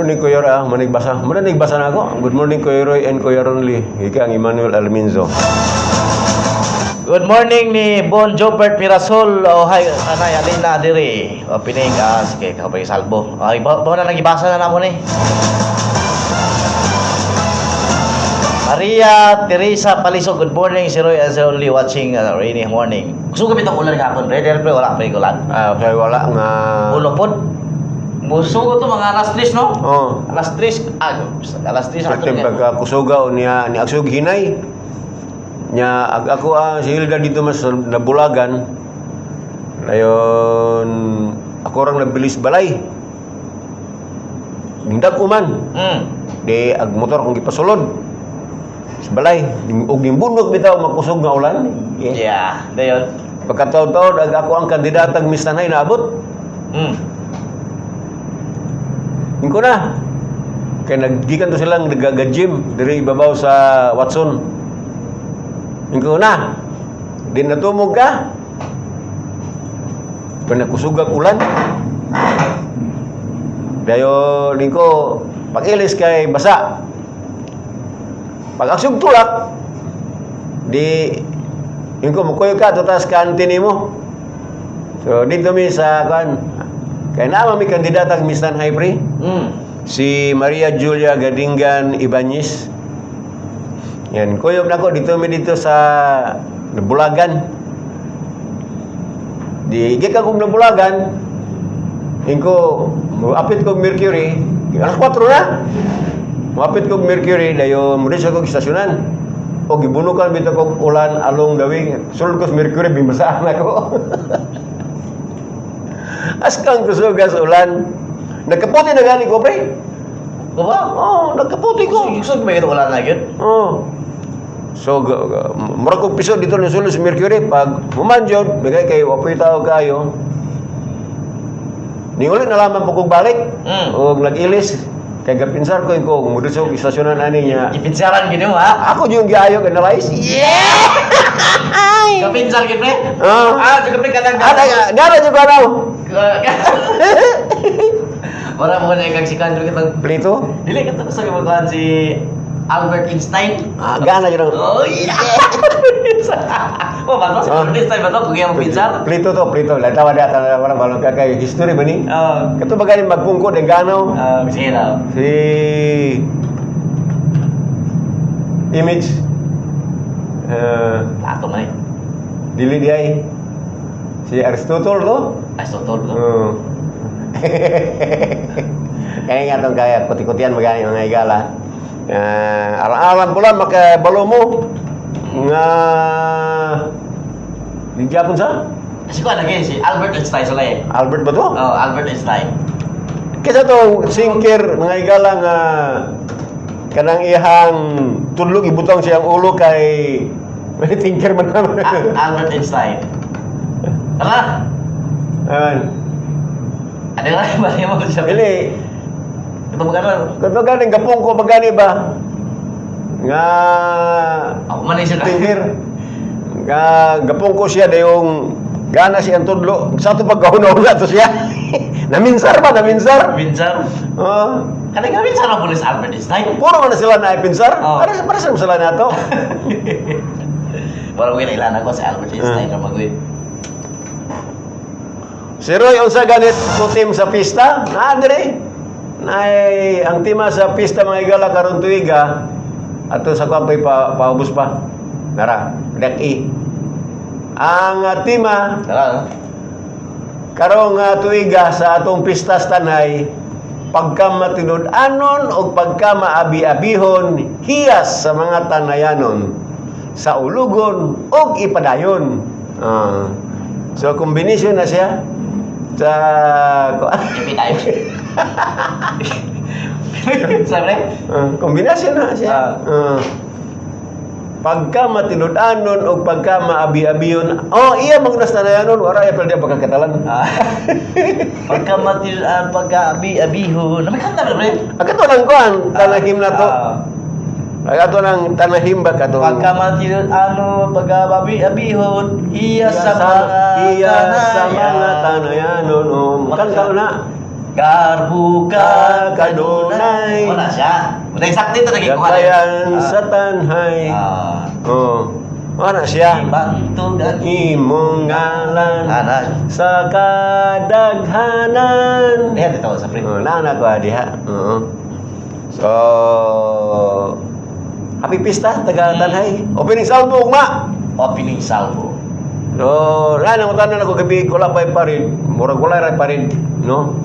morning, Kuya Roy. Manigbasa. Muna nagbasa na ako. Good morning, Kuya Roy and Kuya Ronly. Ika ang Emmanuel Alminzo. Good morning ni Bon Jobert Pirasol. Oh, hi, anay, alina diri. O, pining, sige, kapag salbo. Ay, ba na nagibasa na namon eh. Maria Teresa Paliso, good morning. Si Roy is only watching rainy morning. Gusto ko bitong ulan kapon. Ready, wala pa yung ulan. Kaya wala nga... Ulo po. Musugo to mga alas 3, no? Oo. Alas 3, alas 3 Sa pagkakusugaw niya, ni Aksug Hinay. Nya ako si Hilda dito mas nabulagan. Dayon ako rang nabilis balay. Hindag uman. Di ag motor kong gipasulod. Sa balay, og nimbunog bitaw makusog nga ulan. Yeah, dayon. Pagkataon-taon ag ako ang kandidatang Miss Tanay naabot. Ingko na. Kaya naggikan to silang nagaga-gym diri ibabaw sa Watson. Ingko na. Di natumog ka. Panakusugag ulan. Dayo lingko pag-ilis kay basa. Pag-aksog tulak di ingko mukoy ka tutas kantin mo. So dito mi sa kan kay naa mi kandidatang Miss Tanay Pre. Si Maria Julia Gadingan Ibanez. Yan, kuyog na ko dito sa Nabulagan. Di gika kong Nabulagan. Ingko muapit kog Mercury, alas 4 na. Muapit kog Mercury dayon mudis ako istasyonan. O gibunukan bitaw kog ulan along dawing. Sulod ko sa Mercury bimasaan ako. Askang kusugas ulan. Nagkaputi na gani ko, pre. Ba? Oh, nagkaputi ko. Gusto ba ito ulan na yun? Oh. So, murag kong piso dito ng sulod sa Mercury. Pag humanjod, bigay kay wapoy tao kayo. Ni ulit na lamang po kong balik. O nag-ilis. Kaya gapinsar ko yung kung mudus yung istasyonan ani niya. Ipinsaran gini mo, ha? Ako yung giayo kanalais. Yeah! Kapinsar gini, pre? Kapit ka lang. Nara yung kanaw. Wala mo na ikang si Kandro kitang... Plito? Dili ka tapos sabi magkahan si Albert Einstein. Gana yun. Oh, yeah! Ba si Albert Einstein ba ito? Kung yung pinsar? Plito to, Plito. Latawa data na parang balong kakay. History ba ni? Kato ba galing magpungkod ng ganaw? Sige na. Si... Image. Tato man eh. Dili di ay. Si Aristotle to? Ay, so tol. Kaya nga itong kaya kuti-kutian magani mga igala. Alam pula makabalo mo nga di Japon sa? Kasi ko lagi si Albert Einstein sa lay. Albert ba to? Oh, Albert Einstein. Kisa to singkir mga igala nga kanang ihang tudlog ibutang siyang ulo kay may tinker man naman. Albert Einstein. Tara! Ano nga yung bali mo siya? Ili, Ito magkano? kung ganing gapong ko magani ba? Nga Ako man siya. tingkir. Nga gapong ko siya dayong gana siyang tudlo. Sa ito pagkahuna-huna to siya. Naminsar ba? Naminsar? Pinsar? Kanang nga pinsar ang pulis Albert Einstein? Puro man na sila na pinsar. Oh. Para sa sila na to. Wala ko kinailan ako si Albert Einstein na mag-uwi. Si Roy, unsa ganit ko team sa pista? Dire. Nay ang tema sa pista mga igala karon tuiga ato sa kampay paubos pa. Nara, dak-i. Ang tema Tara, karong tuiga sa atong pista sa tanay pagka matinud-anon o pagka maabi-abihon hiyas sa mga tanayanon sa ulugon o ipadayon. So kombinasyon na siya sa Ipi tayo. Sabi? kombinasyon na siya. Pagka matinud-anon o pagka maabi-abihon, iya magnas tanayanon, wala ya pala pagkakatalan. Pagka matilaan, pagka abi-abihon. May kanta ba, pre? Agato lang ko ang tanahim na to. Agato lang tanahim ba kato? Pagka matilaan, pagka abi-abihon, iya sa mga mga tanayanon. Kanta na. Karbuka Kadunay. Wala siya. Wala eksakto ito naging kuha. Gatayan sa tanhay. Oh. Wala siya. Bantugan. Imong ngalan Ana. sa kadaghanan. Diyan dito sa pre. Oh, nana ko diha. Oo. So, happy pista taga tanhay. Opening salvo ugma. Opening salvo. So, nana mo tanan ako gabi ko lapay pa rin. Murag wala ra pa rin, no?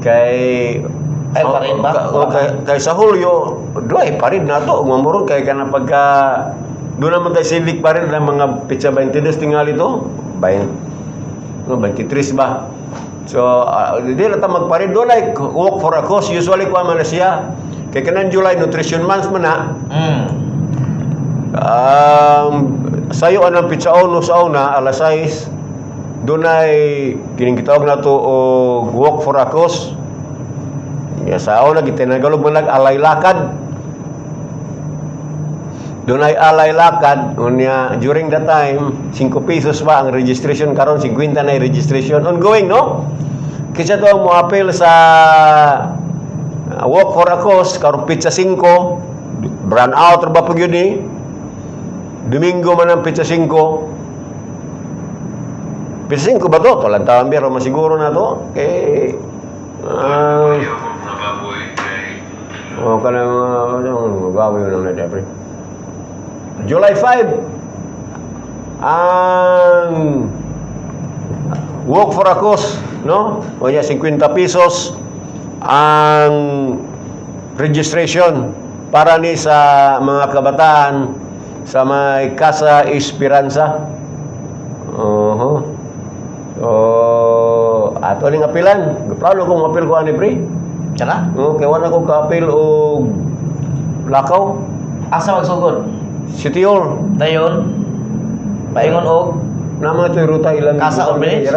Kay Ay, parin ba? Kay sa Hulyo, doy parin na to. Mamurong kay kana pagka doon naman tayo civic pa rin ng mga pitsa 22 tingali to. 23 ba? So, hindi na tayo magparin. Doon ay walk for a cause. Usually ko man na siya. Kaya kanang July, Nutrition Month man na. Sayo anang pitsa uno sa una, alas 6. Doon ay kiningkitawag na to o walk for a cause. Sa una, kitinagalog man alay lakad. Doon ay alay lakad. Unya, during that time, 5 pesos ba ang registration karon 50 na yung registration. Ongoing, no? Kisa to mo apel sa walk for a cause, karon pizza 5. Brand out ba pag yun eh? Domingo man ang pizza 5. Pizza 5 ba to? Talantawan biro, masiguro na to. Okay. Kanang baboy lang na dapre. July 5 ang walk for a cause, no? O niya 50 pesos ang registration para ni sa mga kabataan sa may Casa Esperanza. So, ato ning apilan. Plano kong apil ko ani pre. Kana? Kay wala ko ka-apil og lakaw. Asa magsugod? City Hall. Dayon. Paingon og Nama ito ruta ilang Casa Ormenes?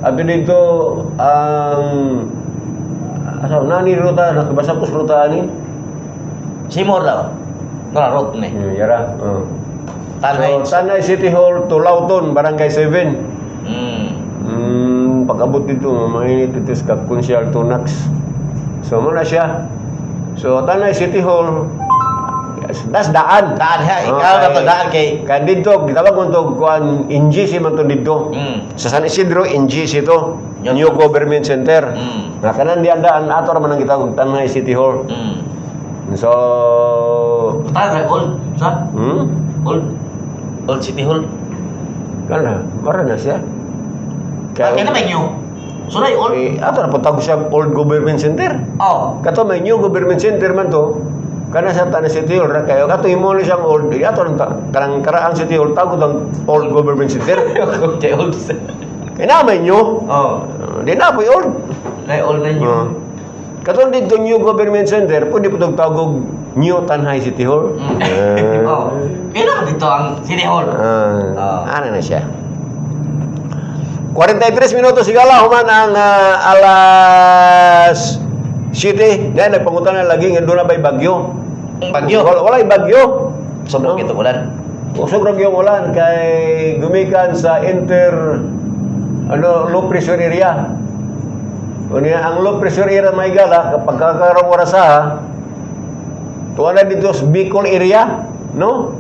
Ato dito ang nani ruta nakabasa ko sa ruta ani. Simor daw. Nara road ni. Yara. Tanay. So, Tanay City Hall to Lauton, Barangay 7. Pag-abot dito, mainit ito sa Kunsyal Tunax. So, muna siya. So, Tanay City Hall, das daan. Daan ha. Ikaw na to daan kay. Kan dito, gitawag mo ito, kuhan, NGC man ito dito. Sa San Isidro, NGC ito. New Government Center. Na kanan diyan daan, ato naman ang gitawag, Tanay City Hall. So, Tanay old. Sa? Old City Hall. Kana, mara na siya. Kaya na may new. Sunay old. Ato na punta ko siya Old Government Center. Kato may New Government Center man to. Kana sa Tanay City Hall ra kayo. Kato imo ni siyang old. Ato kanang karaang City Hall tawag ang Old Government Center. Kay old. Kaya na may new. Di na po old. Kay old na new. Kato dito New Government Center, pwede po tawag New Tanay City Hall. Kaya na dito ang City Hall. Ano na siya? 43 minutos sigala human ang alas 7. Dahil nagpangutan na lagi nga doon na ba'y bagyo. Bagyo? Wala'y bagyo. Sobrang ito ulan. Usog ra yung ulan kay gumikan sa low pressure area. Unya ang low pressure area may gala kapag kakarong orasaha tuwa na dito sa Bicol area, no?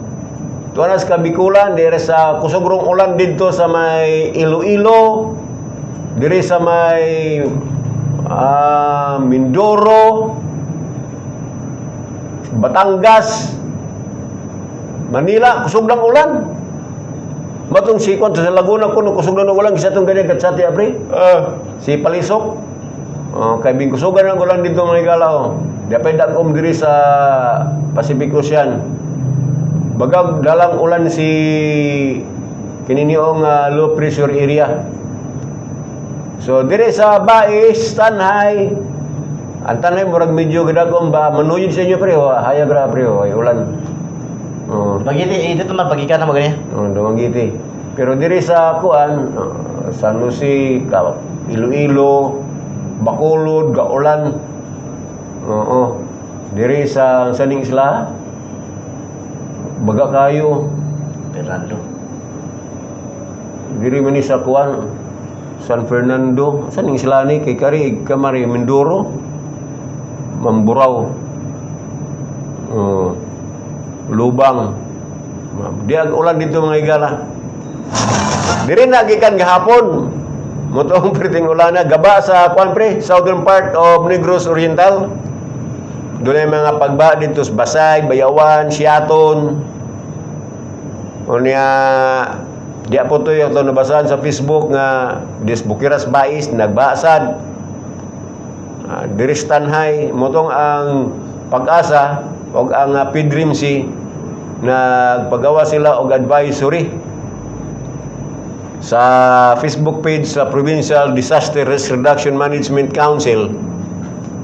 Tuwa na sa Bicolan, dire sa kusugrong ulan dito sa may Iloilo, dire sa may Mindoro, Batangas, Manila, kusog ng ulan. Matong si Kwan sa Laguna ko, kusog ng ulan, kisa itong ganyan katsati, apre. Si Palisok. Kay bingkusugan ng ulan dito mga igalaw. Dapat dakom diri sa Pacific Ocean. Bagag dalang ulan si kininiong low pressure area. So dire sa Bais, Tanay, ang Tanay murag medyo gidagom ba manuyod sa inyo pre, hayag ra pre, ay ulan. Magiti dito man pagikan na magani. Dumangiti. Pero dire sa kuan, San Jose, Iloilo, Bacolod, Gaulan. Dire sa Saning Isla, baga kayo. Fernando. Diri man ni sa kuan San Fernando, saan yung sila ni? Kay Kari, Kamari, Mindoro, Mamburao, Lubang. Diag ulan dito mga igala. Diri nagikan gahapon. Motong priting ulan na gaba sa kuan pre, southern part of Negros Oriental. Doon mga pagba dito sa Basay, Bayawan, Siaton. Unya di po to yung nabasahan sa Facebook nga Disbukiras Bais nagbasad. Diristanhay motong ang Pag-asa o ang PDRIMC nagpagawa sila og advisory sa Facebook page sa Provincial Disaster Risk Reduction Management Council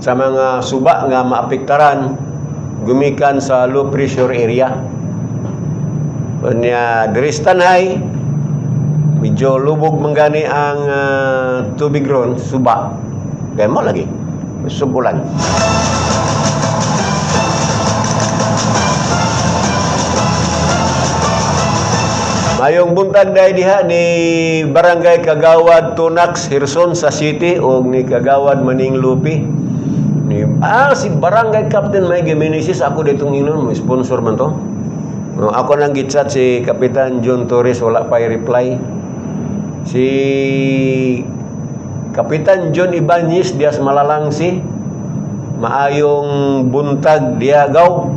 sa mga suba nga maapektaran gumikan sa low pressure area. Unya diristanhay medyo lubog manggani ang tubig ron suba kaya mo lagi subulan. Mayong buntag dahil diha ni Barangay Kagawad Tunax, Hirson sa City o ni Kagawad Maning Lupi. Si Barangay Captain May Geminisis, ako ditong inon, may sponsor man to. Ako nang gitchat si Kapitan John Torres, wala pa i-reply. Si Kapitan John Ibanez, Dias Malalangsi, maayong buntag diagaw.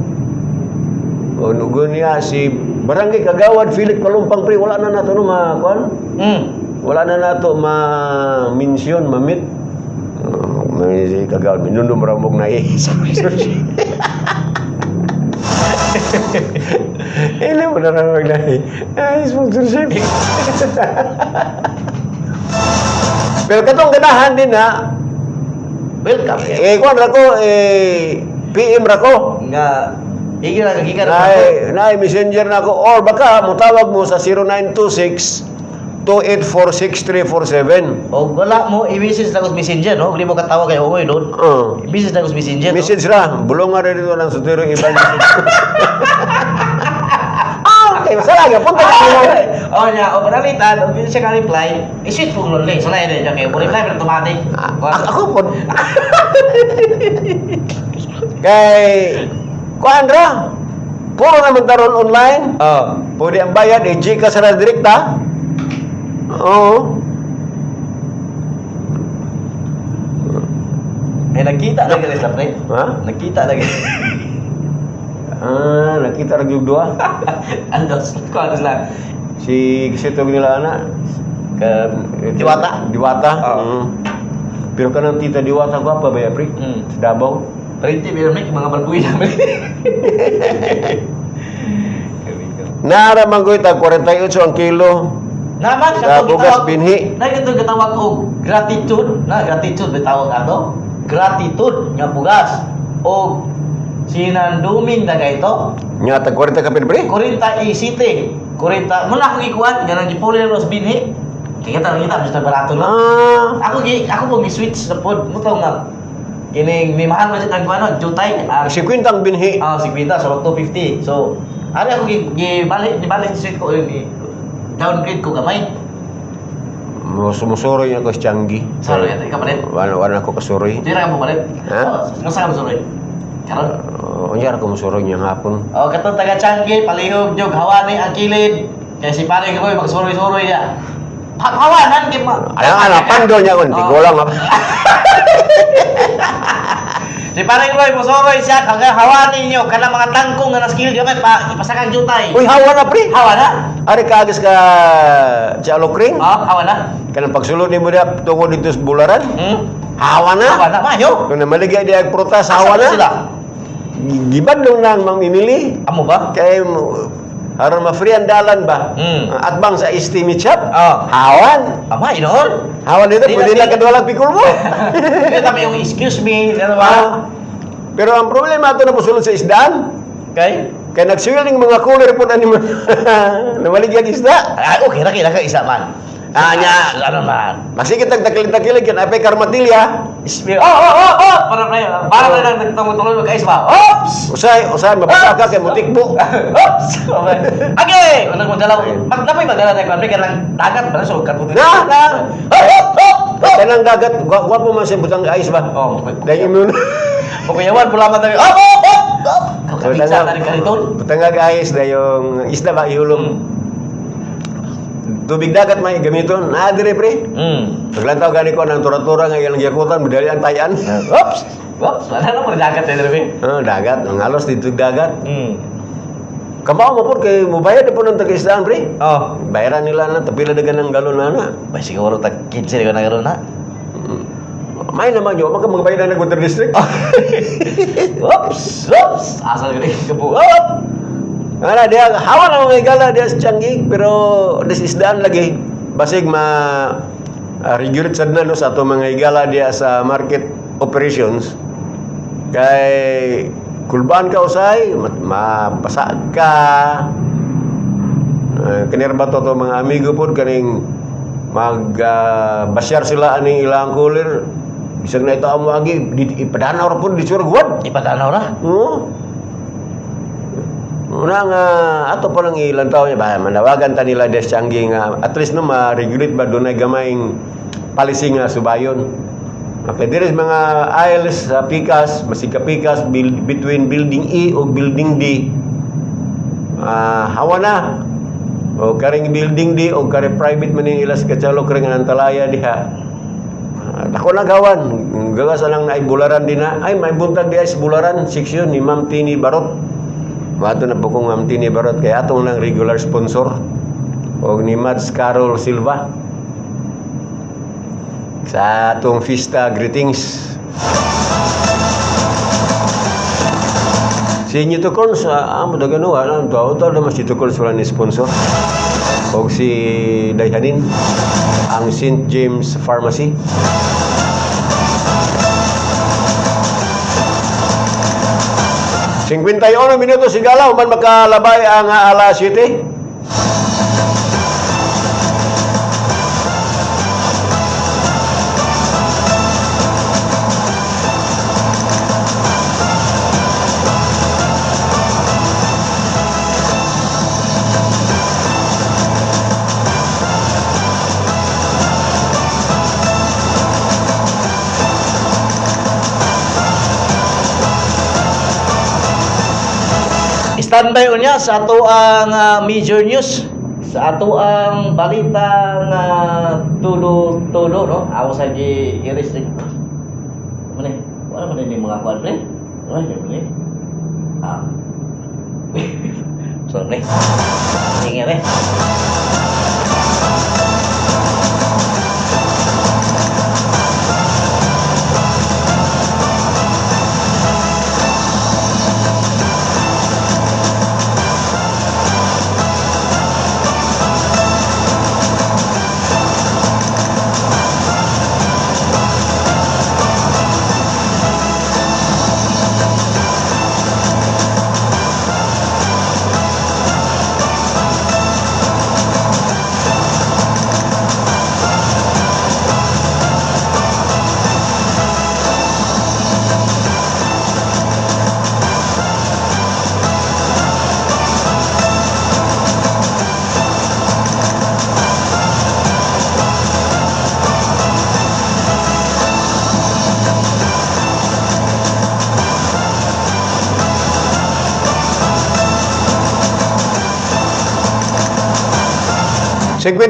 O nugon niya si Barangay Kagawad Philip Kalumpang pre, wala na nato no makuan. Wala na nato ma-mention, ma-meet. May si Kagawad minundom ramog na Ini mo na ramog na ay sponsorship. Pero katong ganahan din ha. Welcome. Kuan ra ko PM ra ko. Nga Gikan Nay messenger na ako or baka mutawag mo sa 0926-2846-347. O wala mo i-message na ko messenger, no? Hindi mo katawag kay Umoy doon. I-message na ko messenger. Message ra, bulong nga rin dito ng Sotero Iban. Okay, masala ka, punta ka mo. Nya, o panalitan, o hindi siya ka-reply, i-sweet po mo lang. Salay na dyan kayo, reply pero automatic. Ako po. Kay kuan ra. Puro naman taron online. Pwede ang bayad Gcash ra direkta. Oo. Nakita lagi sa pre. Ha? Nakita lagi. Nakita ra gyud duha. Andos, ko andos lang. Si kisito nila ana Diwata. Diwata. Pero kanang tita Diwata ko apa ba pre? Sa Davao. Perinti biar mga barbuy namin. Nara manggoy tag 48 ang kilo. Naman sa bugas binhi. Na kitong gitawag og gratitude, na gratitude bitawag ato. Gratitude nga bugas og sinanduming na gayto. Nya tag 40 ka pre? 40 isite. 40 mo na akong ikuan ganang gipuli na sa binhi. Kaya kita basta barato no. Ako mo gi-switch na pod mo to nga. Kining may mahal man ang ano, jutay. 50 ang binhi. 50 so 250. So, ari ako gibalik street ko downgrade ko gamay. Sumusuroy ako sa Changi. Sorry, ka palit. Wala ako kasuroy. Dira ka mo palit. Masa ka sorry. Karon. Unyar ko musuroy niya hapon. Katong taga Changi, palihog jog hawani ang kilid. Kaya si pare ko magsuroy-suroy niya. Hawanan kay ma. Alang pando niya kon tigulang apa. Si parang Roy, musoroy siya, kaya hawani niyo, kana mga tangkong na naskil gamay, ipasakang jutay. Uy, hawa na pre. Hawa na? Ari kaagis ka Chalokring? Hawa na? Kanang pagsulod ni mo diya tungod dito sa Bularan? Hawa na? Hawa na, mayo. Kung namaligay diya prutas, hawa na? Sila? Gibadlong nang mamimili. Amo ba? Kay aron ma-free ang dalan ba? At bang sa estimate shop? Hawan. Ama, inoon. Hawan dito, pwede na kadwala pikul mo. Hindi kami yung excuse me, ano ba? Pero ang problema ito na pusulod sa isdaan. Okay? Kaya nagsiwiling mga cooler po na ni namaligyan isda. Okay, nakita ka isa man. Ano man? Masigit nagtakilig-takilig yan, apay karmatilya. Para na lang nagtamo-tuloy mag-ais ba? Oops! Usay, mabasa ka kay mutikbo. Oops! Okay! Unang magdalaw. Napay magdalaw na ikaw, may ka lang dagat, ba na sulog ka po. Na! kanang dagat, gwapo man siya butang ice ba? Oh, Dahil imun. Pagkuyawan, pula man tayo. Kakabisa na rin ka rito. Butang ice, dahil yung isda ba, ihulong. Tubig dagat may gamiton. Dire pre. Paglantaw gani ko ng tura-tura nga ilang yakutan, madali ang tayan. Oops! Oops! Wala na mo dagat eh, Derby. Dagat, ang halos dito dagat. Kamao mo po kay mubayad po ng taga-isdaan, pre. Oh. Bayaran nila na tapila dagan ng galon na. Ba siguro tag 15 ko na garo na. May naman yun, magbayad na ng water district. Oops! Oops! Asal gini kebu. Op! Ana dia hawa na mga igala dia sa Tiangi, pero isdaan lagi. Basig regulate sad na no, sa ato mga igala dia sa market operations. Kay kulbaan ka usay, mapasag ka. Kinirba to mga amigo po kaning basyar sila aning ilang cooler. Bisag na ito amo agi, ipadanaw ra po di suragwad. Ipadanaw ra. Una nga ato pa lang ilang taon niya ba manawagan ta nila des Tiangi nga at least no ma-regulate ba dunay gamayng policy nga subayon. Okay, there is mga aisles sa Pikas, masig ka Pikas between building E o building D. Hawa na. O karing building D o kare private man nila sa Katsalok ring antalaya diha. Ako na gawan, gawas lang na bularan din na. Ay may buntag di ay bularan section ni Ma'am Tini Barot. Mato na po kong Ma'am Tini Barot kaya atong lang regular sponsor o ni Mads Carol Silva. Sa atong Fiesta greetings. Si Nito Corn sa amo dagan wala to na mas Nito Corn wala ni sponsor. O si Dayhanin ang St. James Pharmacy. Singkwintayon minuto sigala man makalabay ang alas 7. Standby unya sa ato ang major news, sa ato ang balita nga tulo no. Awas sa i-restrict. Mane, wala man ni mga kuan pre. Wala ni. Sorry. Ingere.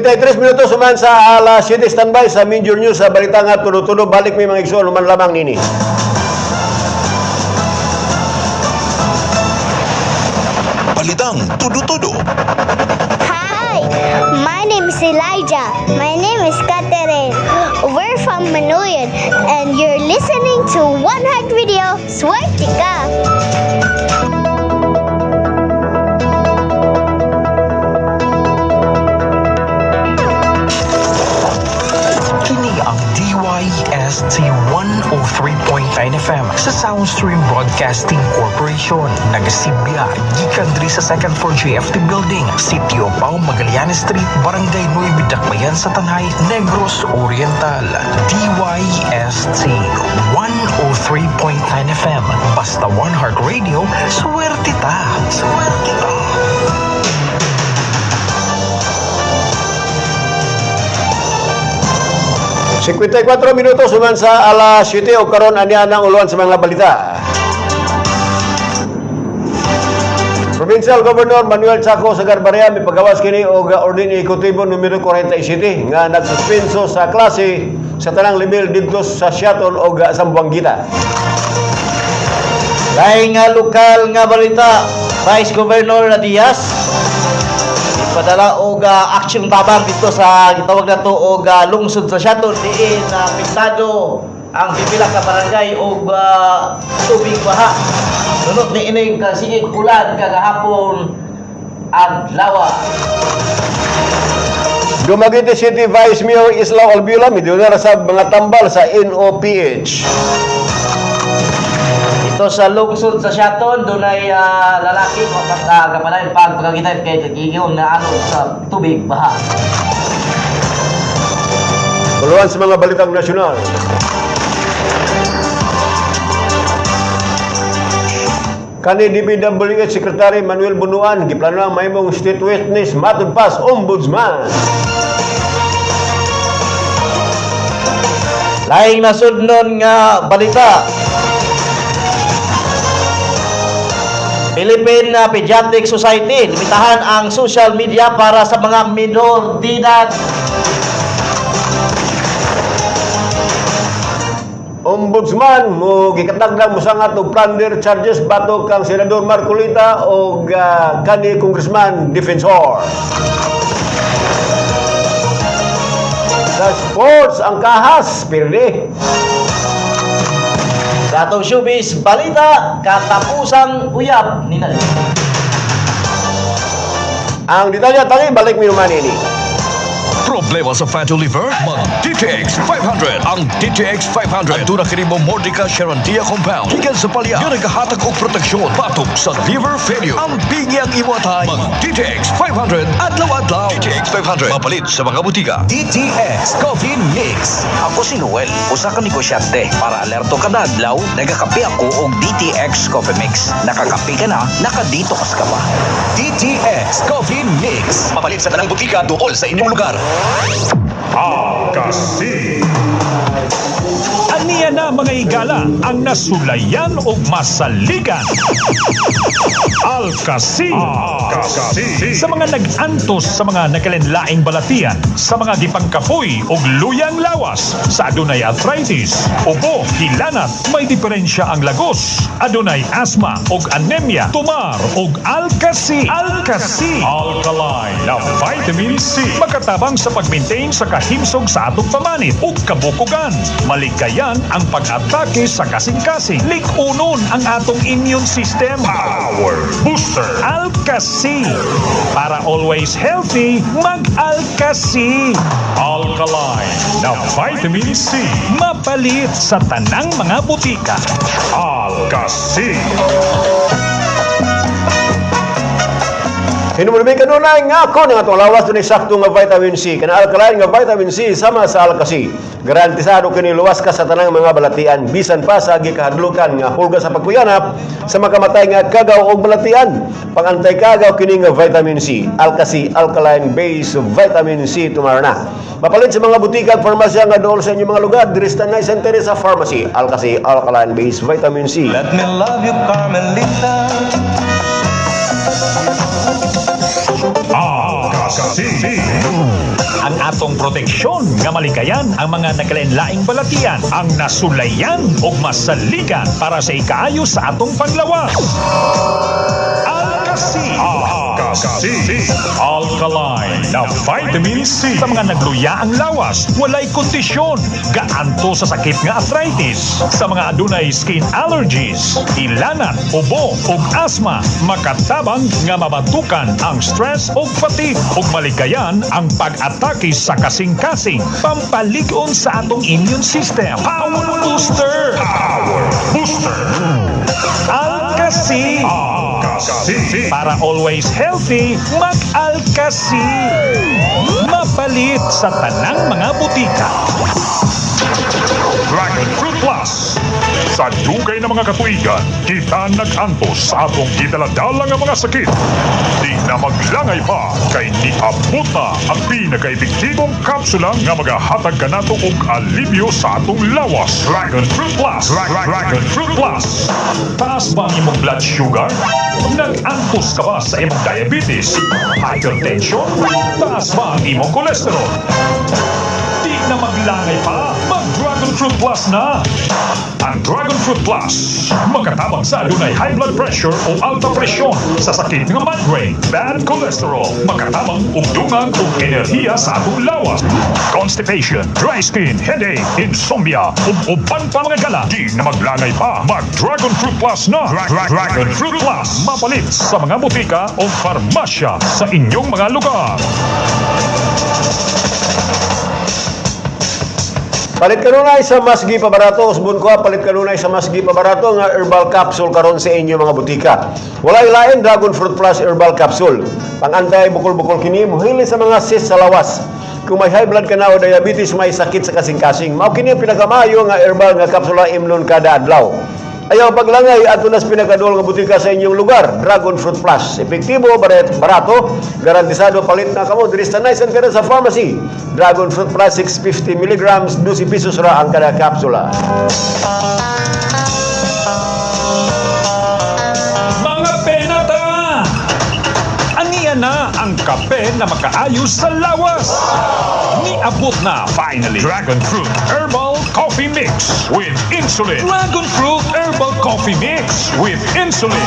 Tres minutos suman sa alas 7 standby sa Major News sa balita nga tulo-tulo balik may mga igsoon man lamang nini. Balitang tudo-tudo. Hi, my name is Elijah. My name is Catherine. We're from Manoyan and you're listening to One Heart Radio. Swerte ka! DYST 103.9 FM sa Soundstream Broadcasting Corporation. Nagasibya, gikan diri sa second floor JFT Building, Sitio Pao, Magallanes Street, Barangay Nueve, Dakbayan sa Tanay, Negros Oriental. DYST 103.9 FM. Basta One Heart Radio, swerte ta! Swerte ta! 54 minutos suman sa alas 7 o karon aniya ang uluan sa mga balita. Provincial Governor Manuel Chaco Sagarbarea mipagawas kini og Orden Ekutibo numero 47 nga nagsuspenso sa klase sa tanang level didto sa Siaton o Sambuangita. Laing nga lokal nga balita, Vice Governor Diaz ipadala og action tabang dito sa gitawag nato og lungsod sa Siaton diin na pintado ang pipila ka barangay og tubig baha. Sunod ni ining kasigig ulan kagahapon adlaw. Dumaguete City Vice Mayor Islao Albiola midyonar sa mga tambal sa NOPH. Ito sa lungsod sa Siaton, dunay lalaki kapanayon pagpagagitan kay nagiging na ano sa tubig baha. Uluan sa mga balitang nasyonal. Kani DPWH Secretary Manuel Bunuan giplano ang mahimong state witness matud pas ombudsman. Laing nasudnon nga balita, Philippine Pediatric Society limitahan ang social media para sa mga minor de edad. Ombudsman mo gikatagdang musangat og plunder charges batok kang Senador Marcolita o kani Congressman Defensor. Sa sports ang kahas pirdi. Sa atong showbiz balita, katapusang uyab ni Nali. Ang detalye tali balik minuman ini. Problema sa fatty liver? Mag-DTX 500. Ang DTX 500 ang tunang kini mo Mordica Sharontia Compound. Higan sa palya nga naghahatag og proteksyon batok sa liver failure. Ang bigyang iwatay. Mag-DTX 500 adlaw-adlaw. DTX 500 mapalit sa mga butika. DTX Coffee Mix. Ako si Noel, usa ka negosyante. Para alerto kada adlaw, nagakape ako og DTX Coffee Mix. Nakakape ka na, nakadetox ka pa. DTX Coffee Mix. Mapalit sa tanang butika duol sa inyong lugar. Kasi aniya na mga igala ang nasulayan o masaligan. Alcasi sa mga nag-antos sa mga nakalenlaing balatian, sa mga gipangkapoy o luyang lawas, sa adunay arthritis, ubo, hilanat, may diferensya ang lagos, adunay asthma o anemia, tumar o Alcasi. Alkaline na vitamin C makatabang sa pag-maintain sa kahimsog sa atong pamanit o kabukugan. Maligayan ang pag-atake sa kasing-kasing. Likunon ang atong immune system. Power Booster Alcasi. Para always healthy, mag-Alcasi. Alkaline na vitamin C. Mapalit sa tanang mga butika. Alcasi. Hinumulmi kanunay nga ako nga itong lawas doon sakto nga vitamin C. Kana alkaline nga vitamin C sama sa Alcasi. Garantisado kini luwas ka sa tanang mga balatian. Bisan pa sa gikahadlukan nga hulga sa pagkuyanap sa makamatay nga kagaw o balatian. Pangantay kagaw kini nga vitamin C. Alcasi alkaline base vitamin C tumarana. Mapalit sa mga butika at farmasya nga dool sa inyong mga lugar. Dirista na Center sa pharmacy. Alcasi alkaline base vitamin C. Let me love you, Carmelita. Ang atong proteksyon nga maligayan ang mga nakalenlaing balatian, ang nasulayan o masaligan para sa ikaayo sa atong panglawas. Alcasi. Alkaline na vitamin C sa mga nagluya ang lawas, walay kondisyon, gaanto sa sakit nga arthritis, sa mga adunay skin allergies, ilanat, ubo ug asthma, makatabang nga mabatukan ang stress ug fatigue ug maligayan ang pag-atake sa kasing-kasing, pampalig-on sa atong immune system. Power Booster. Alcasi. Para always healthy, mag-Alcasi. Mapalit sa tanang mga butika. Dragon Fruit Plus sa dugay na mga katuigan, kita nag-antos sa atong gidaladala nga mga sakit. Di na maglangay pa, kay niabot na ang pinaka-epektibong kapsula nga magahatag kanato og alibyo sa atong lawas. Dragon Fruit Plus! Dragon Fruit Plus! Taas ba ang imong blood sugar? Nag-antos ka ba sa imong diabetes? Hypertension? Taas ba ang imong cholesterol? Di na maglangay pa, mag-Dragon Fruit Plus na! Ang Dragon Fruit Plus, makatabang sa adunay high blood pressure o alta presyon, sa sakit nga migraine, bad cholesterol, makatabang og dungan ug enerhiya sa atong lawas, constipation, dry skin, headache, insomnia, ug uban pa mga gala. Di na maglangay pa, mag-Dragon Fruit Plus na! Dragon Fruit Plus, mapalit sa mga butika o farmasya sa inyong mga lugar. Palit kanunay sa mas gi pabarato, usbon ko palit kanunay sa mas gi pabarato nga herbal capsule karon sa inyo mga butika. Walay lain Dragon Fruit Plus herbal capsule. Pangantay bukol-bukol kini mohili sa mga cyst sa lawas. Kung may high blood ka na o diabetes, may sakit sa kasing-kasing, mao kini ang pinakamayo nga herbal nga kapsula imnon kada adlaw. Ayaw paglangay ato nas pinakadol nga butika sa inyong lugar. Dragon Fruit Plus, epektibo, barato, garantisado palit na kamo diri sa Nice and sa pharmacy. Dragon Fruit Plus 650 mg, 12 pesos ra ang kada kapsula. Mga penata! Aniya na ang kape na makaayos sa lawas. Niabot na finally Dragon Fruit Herbal Coffee Mix with Insulin. Dragon Fruit Herbal Coffee Mix with Insulin.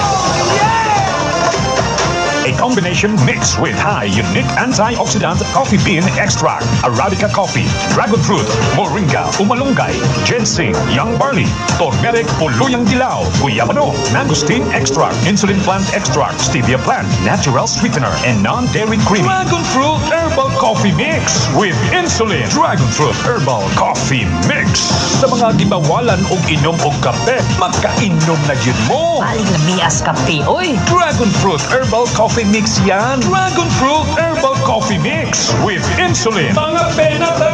A combination mix with high unique antioxidant coffee bean extract, Arabica coffee, dragon fruit, moringa, umalunggay, ginseng, young barley, turmeric o luyang dilaw, guyabano, mangosteen extract, insulin plant extract, stevia plant, natural sweetener, and non-dairy cream. Dragon Fruit Herbal Coffee Mix with Insulin. Dragon Fruit Herbal Coffee Mix. Sa mga gibawalan og inom og kape, magkainom na yun mo. Paling lamias kape, oy! Dragon Fruit Herbal Coffee Mix yan. Dragon Fruit Herbal Coffee Mix with Insulin. Mga penata!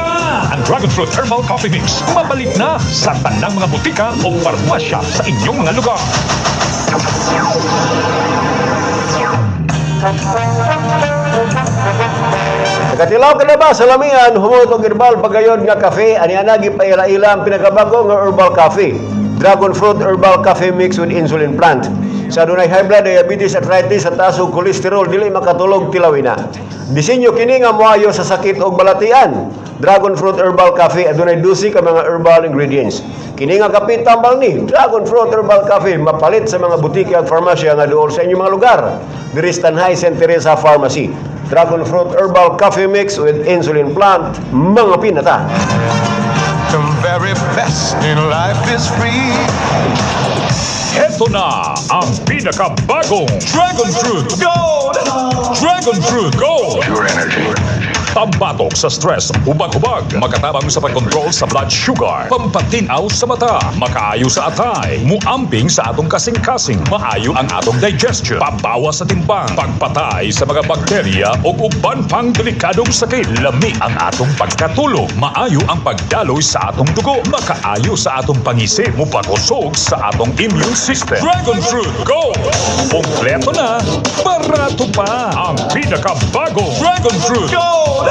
Ang Dragon Fruit Herbal Coffee Mix, mabalik na sa tanang mga butika o farmasya sa inyong mga lugar. Nakatilaw ka na ba sa lamian, humot og herbal pagayon nga kafe, aniana gipaila-ila ang pinakabago nga herbal coffee. Dragon Fruit Herbal Coffee Mix with Insulin Plant. Sa adunay high blood, diabetes, arthritis, at taas og cholesterol, dili makatulog tilawina. Disenyo kini nga moayo sa sakit og balatian. Dragon Fruit Herbal Coffee adunay 12 ka mga herbal ingredients. Kini nga kape tambal ni Dragon Fruit Herbal Coffee mapalit sa mga butika ug farmasya nga duol sa inyong mga lugar. Diri sa Tanhay St. Teresa Pharmacy. Dragon Fruit Herbal Coffee Mix with Insulin Plant, mga pinata. The very best in life is free. Ito na ang pinakabagong Dragon Fruit Gold! Dragon Fruit Gold! Pure energy. Pambatok sa stress, hubag-hubag, makatabang sa pagkontrol sa blood sugar, pampatinaw sa mata, makaayo sa atay, muamping sa atong kasing-kasing, maayo ang atong digestion, pabawas sa timbang, pagpatay sa mga bakterya o uban pang delikadong sakit, lami ang atong pagkatulog, maayo ang pagdaloy sa atong dugo, makaayo sa atong pangisip, mupakusog sa atong immune system. Dragon Fruit Gold! Kompleto na, barato pa ang pinakabagong Dragon Fruit Gold!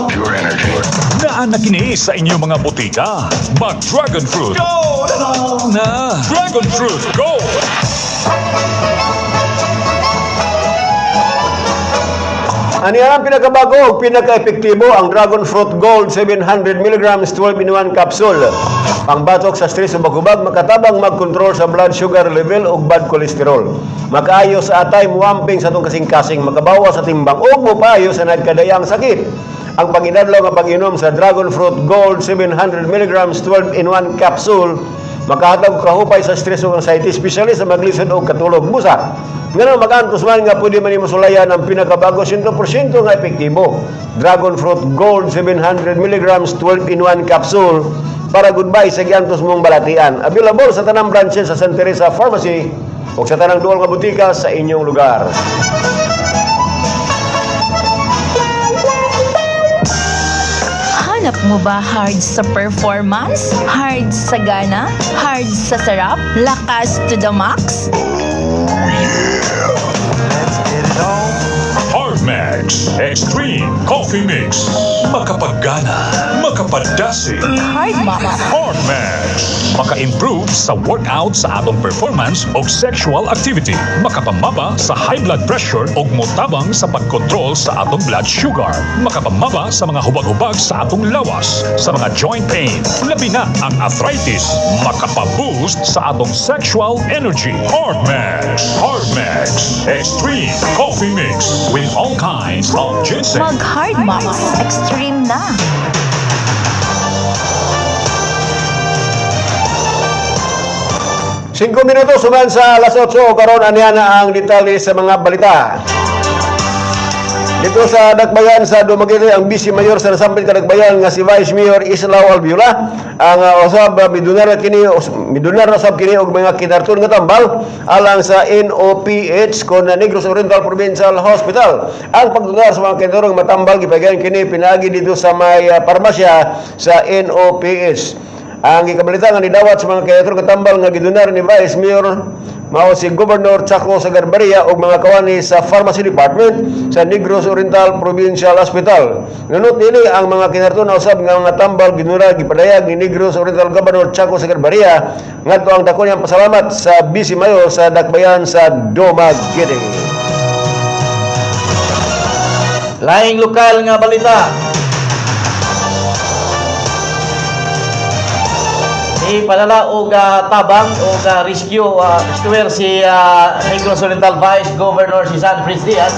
Pure energy. Naan na kini sa inyong mga butika. Mag-Dragon Fruit Gold na! Dragon Fruit Gold! Ani ang pinakabago ug pinaka-epektibo ang Dragon Fruit Gold 700 mg 12 in 1 capsule. Pangbatok sa stress ug bagubag, makatabang mag-control sa blood sugar level ug bad cholesterol. Makaayo sa atay, muamping sa atong kasing-kasing, makabawas sa timbang ug mopayo sa nagkadayang sakit. Ang pag-inadlaw nga pag-inom sa Dragon Fruit Gold 700 mg 12 in 1 capsule makahatag kahupay sa stress ug anxiety, especially sa maglisod og katulog busa. Ngano magantos man nga pwede man nimo sulayan ang pinakabago 100% nga epektibo. Dragon Fruit Gold 700 mg 12 in 1 capsule para goodbye sa giantos mong balatian. Available sa tanang branches sa St. Teresa Pharmacy ug sa tanang duol nga butika sa inyong lugar. Hanap mo ba hard sa performance? Hard sa gana? Hard sa sarap? Lakas to the max? Hardmax Extreme Coffee Mix. Makapagana, makapadasi. Hard max. Hardmax. Maka-improve sa workout sa atong performance o sexual activity. Makapamaba sa high blood pressure o motabang sa pagkontrol sa atong blood sugar. Makapamaba sa mga hubag-hubag sa atong lawas, sa mga joint pain, labi na ang arthritis. Makapaboost sa atong sexual energy. Hardmax. Hardmax Extreme Coffee Mix with all kinds of ginseng. Mag hard max. Extreme na. 5 minutos suman sa alas 8 karon aniya na ang detalye sa mga balita. Dito sa Dakbayan sa Dumaguete, ang Vice Mayor sa Nasampit ka Dakbayan nga si Vice Mayor Islao Albiola ang usab midunar na sab kini og mga kinarton nga tambal alang sa NOPH kon Negros Oriental Provincial Hospital. Ang pagdunar sa mga kinarton nga matambal gipagayon kini pinaagi dito sa may parmasya sa NOPH. Ang ikabalita nga nidawat sa mga kinarton nga tambal nga gidunar ni Vice Mayor mao si Governor Chaco Sagarbaria ug mga kawani sa Pharmacy Department sa Negros Oriental Provincial Hospital. Ngunit nili ang mga kinarton na usab nga mga tambal ginura gipadayag ni Negros Oriental Governor Chaco Sagarbaria ngadto ang dako niyang pasalamat sa Vice Mayor sa Dakbayan sa Dumaguete. Laing lokal nga balita. Ipadala og tabang o rescuer si Negros Oriental Vice Governor si Sanfris Diaz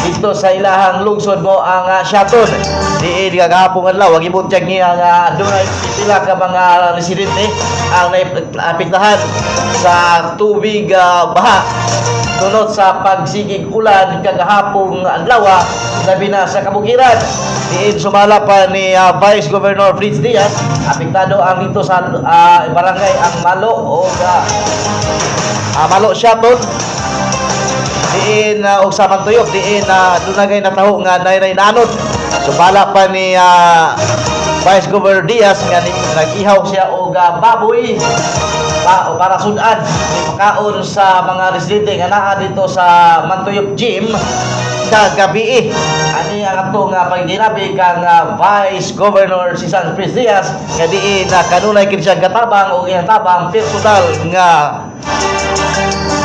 dito sa ilahang lungsod mo ang Shaton. Diin kagahapon adlaw gibutyag niya nga dunay pila ka mga residente ang naapektahan sa tubig baha tunod sa pagsigig ulan kagahapong adlaw labi na sa kabukiran. Diin sumala pa ni Vice Governor Fritz Diaz, apektado ang dito sa barangay ang Malo o Malo Shaton. Diin og sa Mantuyok, diin dunagay nataho nga nainay nanod. Sumala pa ni Vice Governor Diaz nga nag-ihaw siya og baboy para sudan ni pagkaon sa mga residente nga naa dito sa Mantuyok Gym kagabi. Ani ang ato nga pagdinabi kang Vice Governor si Sanfris Diaz nga diin kanunay kini siya gatabang o iyang tabang personal nga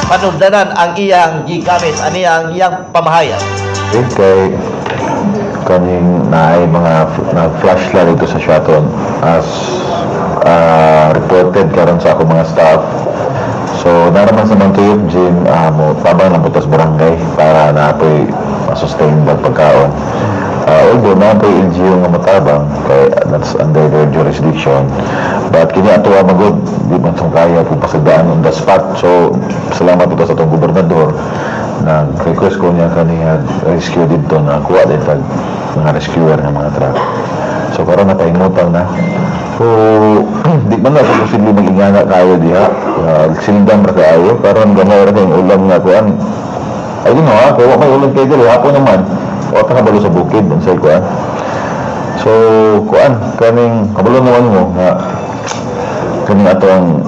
panundanan ang iyang gigamit ani ang iyang pamahayan. Kay kaning naay mga nag-flashlight dito sa Shaton as reported karon sa ako mga staff. So naraman sa Mantuyok Gym mo tabang ng butas barangay para napoy sustain ang pagkaon. Although napoy LGU nga matabang kay that's under their jurisdiction, but kini ato magod di man tong kaya kung pasadaan on the spot. So salamat ito sa atong gobernador na request ko niya kaniya rescue dito na kuha din pag mga rescuer ng mga truck. So karon na paingutang na. So di man na posible mag-ingana kayo diha. Sildang ra kaayo karon gamay ra kay ulam nga kuan. I don't know kay wa may ulam kay dili hapon naman. O ta kabalo sa bukid unsay kuan. So kuan kaning kabalo naman mo nga kaning ato ang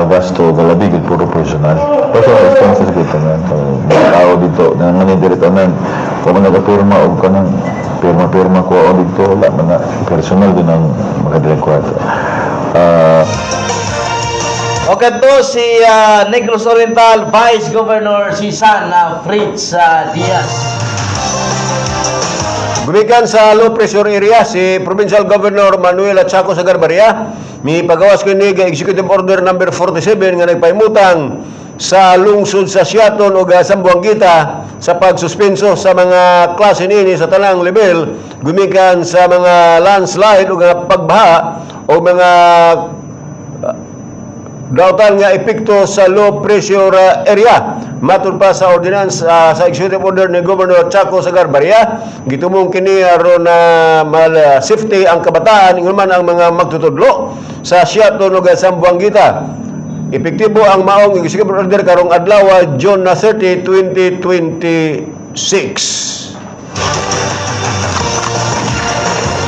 gasto galabig puro personal. Personal expenses dito na. So mga tao dito na nandidirito nan kung nagapirma og kanang pirma ko o dito wala man na personal din ang makadirekwad. O kadto si Negros Oriental Vice Governor si Fritz Diaz. Gumikan sa low pressure area si Provincial Governor Manuel Chaco Sagarbaria mi pagawas kini nga Executive Order number 47 nga nagpaimutang sa lungsod sa Shaton o Sambuangita sa pagsuspenso sa mga klase nini sa tanang level gumikan sa mga landslide o pagbaha o mga dautan nga epekto sa low pressure area. Matud pa sa ordinance sa executive order ni Governor Chaco Sagarbaria, gitumong kini aron na safety ang kabataan ingon man ang mga magtutudlo sa Shaton ug Sambuangita. Epektibo ang maong executive order karong adlaw June 30, 2026.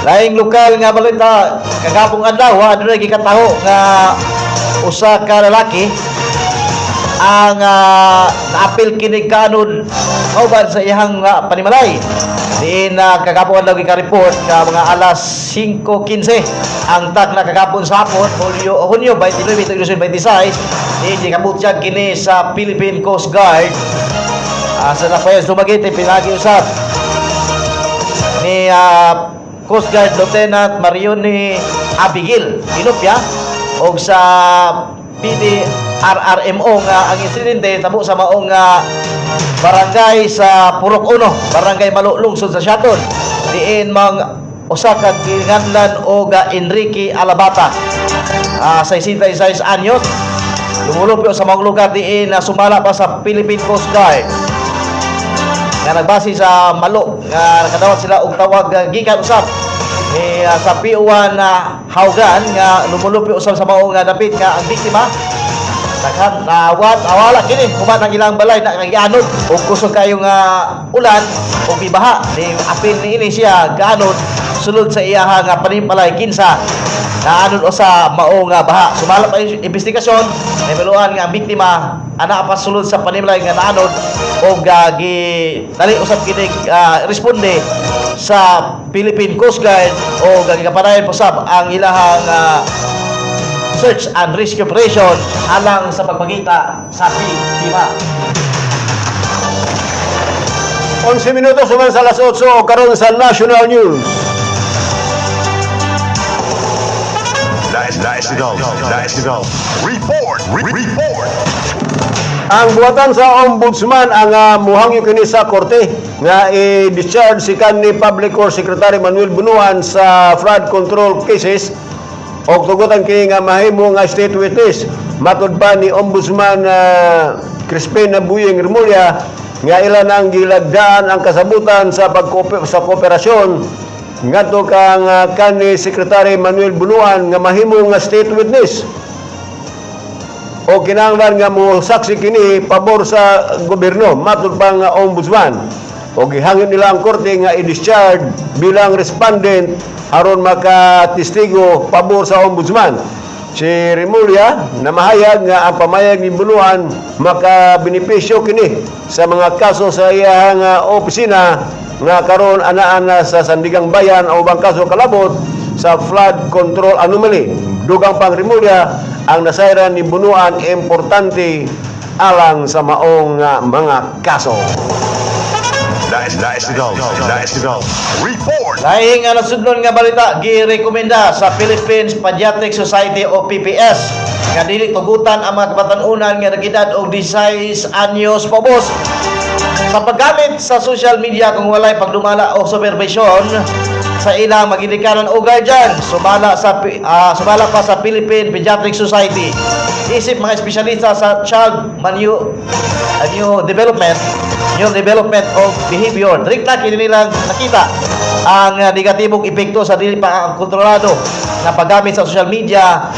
Laing lokal nga balita kagabong adlaw adunay gikataho nga usa ka lalaki ang naapil kini kanon kauban sa iyang panimalay. Diin kagabong adlaw gika-report nga mga alas 5:15 ang tak na kagabon sa hapon Hunyo 29, 2026 diin gikabutyan kini sa Philippine Coast Guard. Sa Rafael Sumagiti pinagi usab ni Coast Guard Lieutenant Marioni Abigail Inopia og sa PDRRMO nga ang insidente tabo sa maong barangay sa Purok 1, barangay Malo, lungsod sa Siaton. Diin usa ka kinahanglan og Enrique Alabata, 66 anyos, lumulupyo sa mga lugar diin sumala pa sa Philippine Coast Guard nga nagbase sa Malo nga nakadawat sila og tawag gikan usab ni sa PO1 Haugan nga lumulupyo usab sa mao nga dapit nga ang biktima daghan awala kini kuman ang ilang balay na kagianod og kusog kayo nga ulan o bibaha ni apil ni ini siya gaanod sulod sa iyaha nga panimpalay kinsa naanod sa mao nga baha. Sumala pa yung investigasyon nabiluan nga ang biktima ana pa sulod sa panimalay nga naanod og gi dali usab kini responde sa Philippine Coast Guard o gagapanayon usab ang ilahang search and rescue operation alang sa pagpagita sa biktima. 11 minutos suman sa alas 8 o karon sa National News. Report. Ang buhatan sa ombudsman ang muhangyo kini sa korte nga i-discharge si kanhi Public Works Secretary Manuel Bunuan sa flood control cases og tugutan kini nga mahimo nga state witness. Matud pa ni Ombudsman Crispin Buyeng Remulla nga ilan ang gilagdaan ang kasabutan sa kooperasyon ngadto kang kanhi Secretary Manuel Bunuan nga mahimo nga state witness o kinahanglan nga mo saksi kini pabor sa gobyerno. Matud pa nga ombudsman o gihangin nila ang korte nga i-discharge bilang respondent aron makatestigo pabor sa ombudsman. Si Remulla namahayag nga ang pamayag ni Bunuan makabenepisyo kini sa mga kaso sa iyang opisina nga karon anaan sa Sandigang Bayan o ubang kaso kalabot sa flood control anomaly. Dugang pang Remulla ang nasayran ni Bunuan importante alang sa maong mga kaso. Report. Laing nasudnon nga balita girekomenda sa Philippines Pediatric Society o PPS nga dili tugutan ang mga kabatanunan nga nag-edad og 16 anyos pobos sa paggamit sa social media kung walay pagdumala o supervision sa ilang magindikanan o guardian. Sumala pa sa Philippine Pediatric Society isip mga espesyalista sa child new development of behavior. Direkta kini nilang nakita ang negatibong epekto sa dili pa kontrolado na paggamit sa social media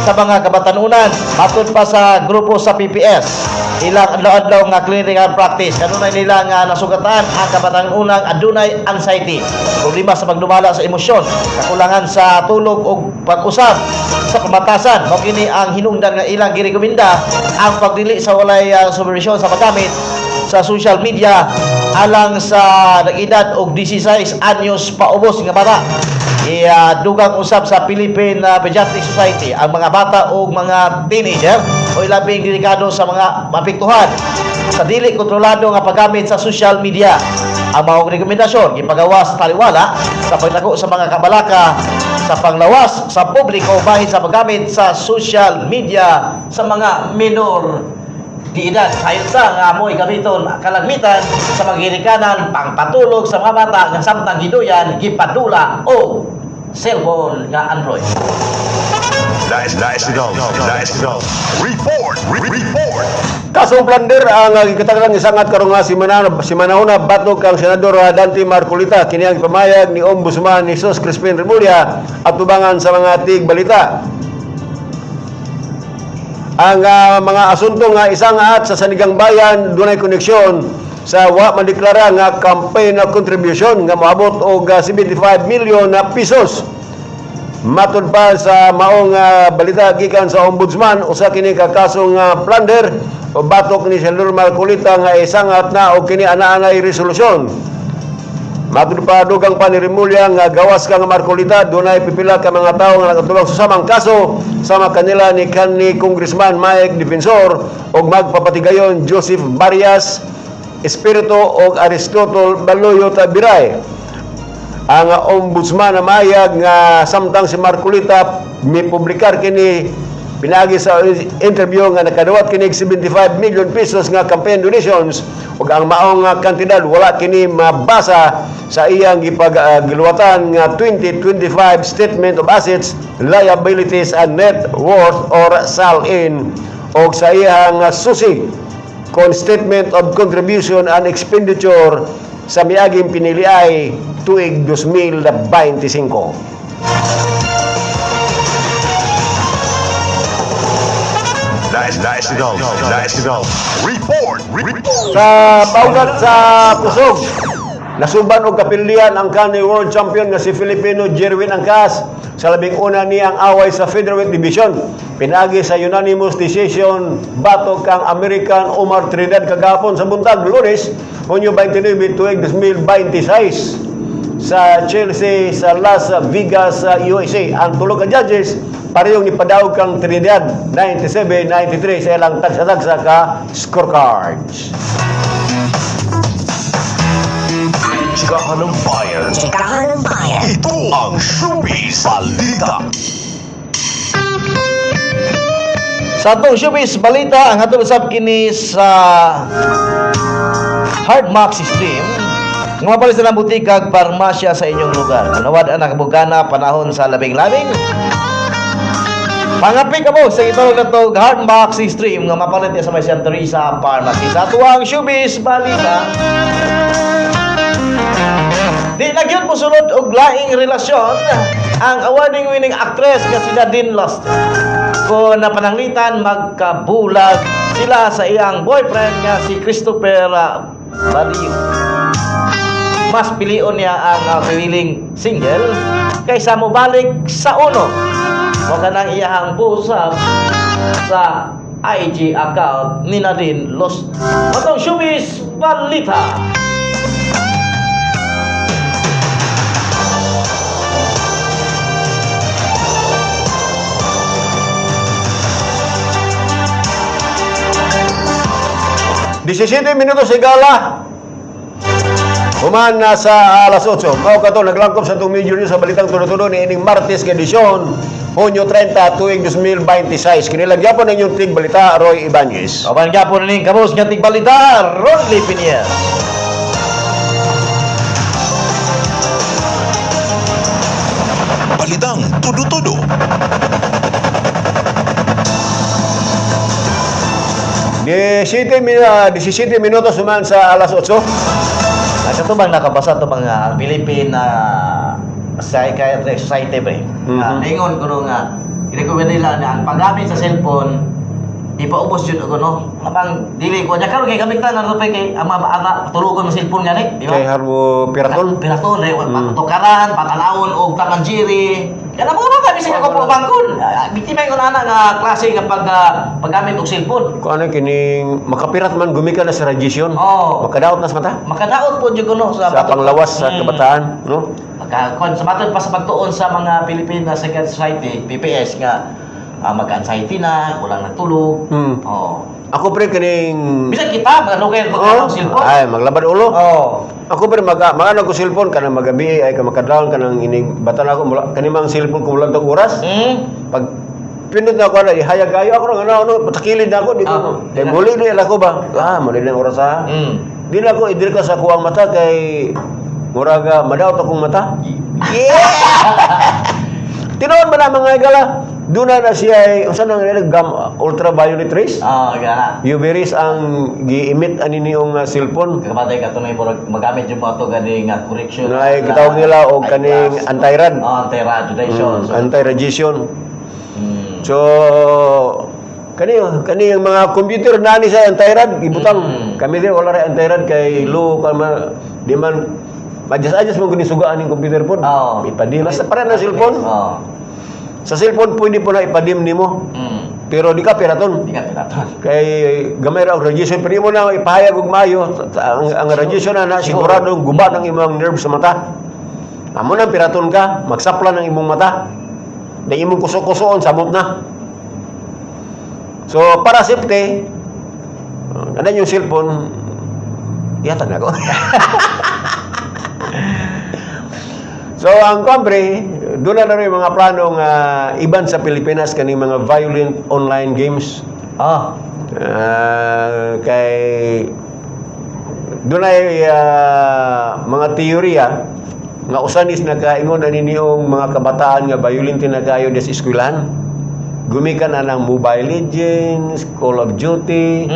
sa mga kabatanunan. Matud pa sa grupo sa PPS ilang adlaw-adlaw nga clinical practice kanunay nila nga nasugatan ang kabataan-unang adunay anxiety, problema sa pagdumala sa emosyon, kakulangan sa tulog ug pag-usab sa kamatasan. Mao kini ang hinungdan nga ilang girekomenda ang pagdili sa walay supervision sa paggamit sa social media alang sa nag-edad og 16 anyos paubos nga bata. Dugang usab sa Philippine Pediatric Society ang mga bata o mga teenager o ilabing delikado sa mga mapiktuhan sa dili kontrolado nga paggamit sa social media. Ang maong rekomendasyon gipagawas sa taliwala sa pagdako sa mga kabalaka sa panglawas sa publiko bahin sa paggamit sa social media sa mga minor di edad. Sayon sa nga mo'y gamiton kalagmitan sa magirikanan pangpatulog sa mga bata nga samtang giduyan gipadula o cellphone nga Android. Report. Kasong plunder ang gikatagan isangat karon nga si manahuna batok kang Senador Dante Marcolita kini ang pamayag ni Ombudsman Jesus Crispin Remulla at tubangan sa mga tigbalita. Ang mga asunto nga isangat sa Sandigang Bayan dunay koneksyon sa wa madeklara nga campaign na contribution nga moabot og 75 million na pesos. Matud pa sa maong balita gikan sa ombudsman, usa kini ka kasong plunder o batok ni Senador Marcolita nga isangat na og kini ana-anay resolusyon. Matud pa dugang pa ni Rimulya nga gawas ka nga Marcolita, dunay pipila ka mga tawo nga nagatulong sa samang kaso sama kanila ni kanhi Congressman Mike Defensor og magpapatigayon Joseph Barrias Espiritu og Aristotle Baloyo Tabiray. Ang ombudsman na mayag nga samtang si Marcolita mipublikar kini pinagi sa interview nga nakadawat kini 75 million pesos nga campaign donations ug ang maong kantidad wala kini mabasa sa iyang gipaggiluwatan nga 2025 Statement of Assets, Liabilities and Net Worth or SALIN og sa iyang susi kon Statement of Contribution and Expenditure sa miaging piniliay tuig 2025. National Report. Sa paulat sa Pusog, nasuban og kapilian ang kanhi world champion nga si Filipino Jerwin Angkas sa labing una niyang away sa featherweight division. Pinagi sa unanimous decision batok kang American Omar Trinidad kagapon sa buntag Lunes, Hunyo 29 tuig 2026 sa Chelsea sa Las Vegas, USA. Ang tulo ka judges parehong ipadaog kang Trinidad 97-93 sa ilang tagsa-tagsa ka scorecards. Chikahan ng bayan. Ito ang Showbiz Balita. Sa atong showbiz balita, ang atong usab kini sa Hard Max Stream. Nga mapalis na butik kag parmasya sa inyong lugar. Manawad ang nakabugana panahon sa labing-labing. Pangapi ka mo sa itong na to Hard Max Stream nga mapalit niya sa may Santa Teresa Pharmacy. Sa tuwang showbiz balita, di na gyud mo sunod og laing relasyon ang awarding-winning actress nga si Nadine Lustre. Kung napananglitan magkabulag sila sa iyang boyfriend nga si Christopher Badio. Mas pilion niya ang piling single kaysa mo balik sa uno. O kanang iyahang pusap sa IG account ni Nadine Lustre. Matong showbiz balita. Disisite minutos sigala. Human na sa alas 8. Mao kato naglangkop sa itong medyo sa balitang tudo-tudo ni ining Martes nga edisyon, Hunyo 30 tuig 2026. Kinilang gyapon ang inyong tig balita Roy Ibanez. Oban gyapon ning kabus nga tig balita Ronly Pinier. Balitang tudo-tudo. 17 minutos human sa alas 8. Katubang nakabasa to mga Philippine Psychiatric Society ba? Ingon ko nga i-recommend nila na ang paggamit sa cellphone ipaubos yun ako no. Mapang dili ko nya karon kay kamitan na rupay kay ama tulugon mo cellphone gani, di ba? Kay harbo piraton. Piraton ay patukaran, patalawon og tamanjiri. Kana mo na kami sa ko bangkon. Biktima ko ana nga klase nga paggamit og cellphone. Kung ano kining makapirat man gumikan na sa radiation. Oh. Makadaot na sa mata. Makadaot po jud kuno Sa panglawas sa kabataan, no? Pagka sa matod pa sa pagtuon sa mga Philippine Psychiatric Society, PPS nga mag-anxiety na, kulang nagtulog. Oh. Ako pre kining Bisan kita magalugay ko oh, ang cellphone. ay maglabad ulo. Oh. Ako pre magano ko cellphone kana magabi ay ka makadlawan kanang ining batan ako kanimang cellphone ko lang tong oras. Pag pindot na ako na ihayag kayo ako ano patakilid na ako dito. Kay muli ni ako ba? Mo din ang oras ha. Di na ako idir ka sa kuwang mata kay muraga madaot akong mata. Yeah. Tinuod ba na mga igala? Doon na siya usan nang ultraviolet rays. Gana. UV rays ang gi-emit ani niyong cellphone. Kamatay ka tunay puro magamit yung mga to ganing correction. Nay gitawag nila og kaning anti-rad. Anti-radiation. Anti-radiation. So kani yung mga computer nani sa anti-rad ibutang Kami din wala rin antayrad kay Lu di man adjust mo guni sugaan ng computer po. Oo. Ipadim basta para na cellphone. Oo. Sa cellphone pwede po na ipadim nimo. Pero di ka piraton. Di ka piraton. Kay gamay ra og radiation pero mo na ipahayag og mayo ang radiation na siguradong guba ng imong nerve sa mata. Amo na piraton ka, magsapla ng imong mata. Na imong kusok-kusoon samot na. So para safety, ano yung cellphone? Yatag na ko. So ang kombre, doon na rin mga planong iban sa Pilipinas kaning mga violent online games. Kay doon ay mga teorya nga usanis nakaingon na niniyong mga kabataan nga violent na kayo des eskwelahan. Gumikan na ng Mobile Legends, Call of Duty,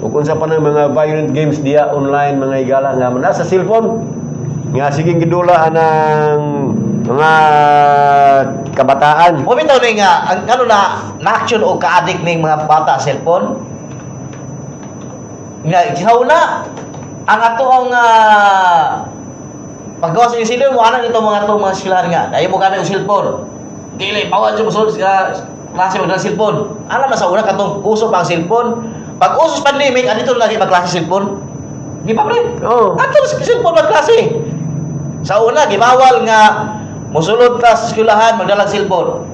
o kung sa pa ng mga violent games diya online mga igala nga nasa cellphone. Nga sige gidula ng mga kabataan. O bitaw ni nga ang ano na action o ka-addict ning mga bata sa cellphone. Nga gihaw na ang ato ang paggawa sa sila mo ana nito mga eskwelahan nga. Dahil mo kanang cellphone. Dili bawal jud mo sa klase mo ng cellphone. Alam na sa una katong uso pa ang cellphone. Pag uso sa pandemic, andito lagi magklase cellphone. Di ba pre? Oo. Ato sa cellphone magklase. Sa una, gibawal nga musulod ta sa eskwelahan magdalang cellphone.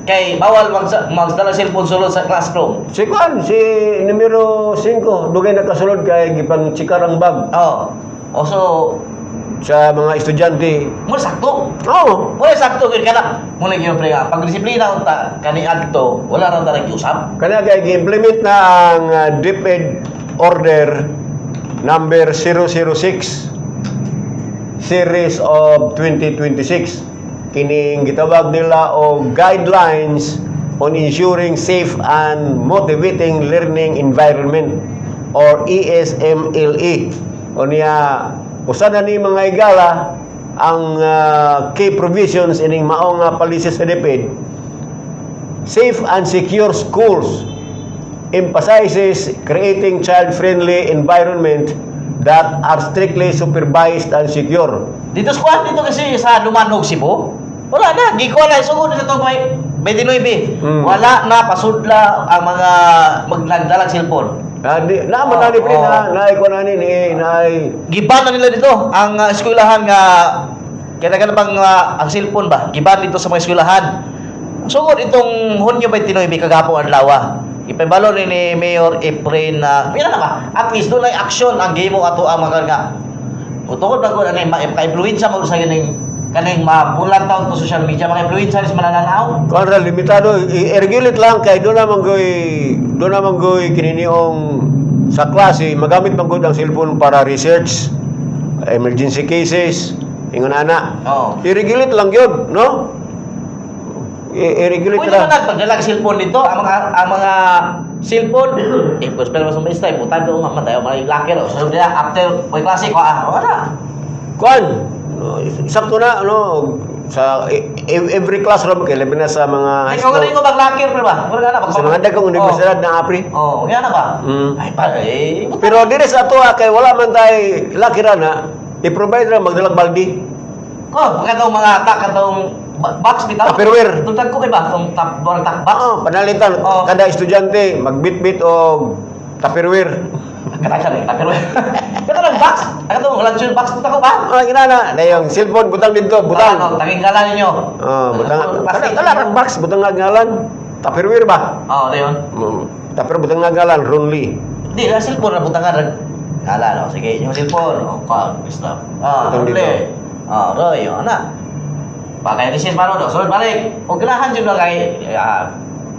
Kay bawal magdalang cellphone sulod sa classroom. Si Kwan, si numero 5, dugay nakasulod kay gipang chikar ang bag O so, sa mga estudyante. mo sakto. Oo. Mo sakto gid kana. Mo na gyud pre nga pag disiplina unta kani adto, wala ra ta nag-usap. Kana kay gi-implement na ang DepEd Order number 006 series of 2026. Kining gitawag nila og Guidelines on Ensuring Safe and Motivating Learning Environment or ESMLE. O niya usa na ni mga igala ang key provisions ining mao nga policies sa DepEd. Safe and secure schools emphasizes creating child-friendly environment that are strictly supervised and secure. Dito sa dito kasi sa Lumanog, Cebu. Wala na, di ko na sugod na itong may 29. Wala na pasudla ang mga magdalang cellphone. Naman na ni Prin na naay ko na ni naay Giban na nila dito ang eskwelahan nga kaya ka bang ang cellphone ba? Giban dito sa mga eskwelahan. Sugod itong Hunyo 29 kagapong adlaw. Ipabalo ni Mayor Efren na pila na ba? At least doon ay action ang game mo ato ang mga nga. Utungod ba ko na ka-influensya mo sa kaning mabulan taon to social media mga influencer is manananaw. kontra limitado i-regulate lang kay doon naman goy kininiong sa klase magamit man gud ang cellphone para research, emergency cases, ingon ana. I-regulate lang yun, no? I-regulate Pwede lang. mo nagpagdala ka cellphone dito ang mga cellphone pues pero sa may style butan ko mamatay mga locker so dia after may klase ko wala. Kwan, sakto na sa every classroom kay labi na sa mga high Ikaw school. galing ko bag locker pre ba? Wala na ba? Sa mga dagkong universidad na apri. Yan na ba? Ay pa Pero dire sa ato kay wala man tay lakira na i-provide ra magdalag baldi. Pagkatong mga katong box bitaw. Tupperware. Tutag ko kay ba kung box. Panalitan kada estudyante magbitbit og Tupperware. Katakan Tupperware. Katong box. Katong lunch box tutag ko ba? Ginana na yung cellphone butang dito, butang. Taging ngalan ninyo. Butang. Kala box butang nga ngalan. Tupperware ba? Dayon. Tupperware butang nga ngalan Ronly. Di, na cellphone na butang nga. Kala sige, yung cellphone. Stop. Butang dito. Roy, na. Pakay resis pano do. Sunod balik. Og ganahan jud lang kay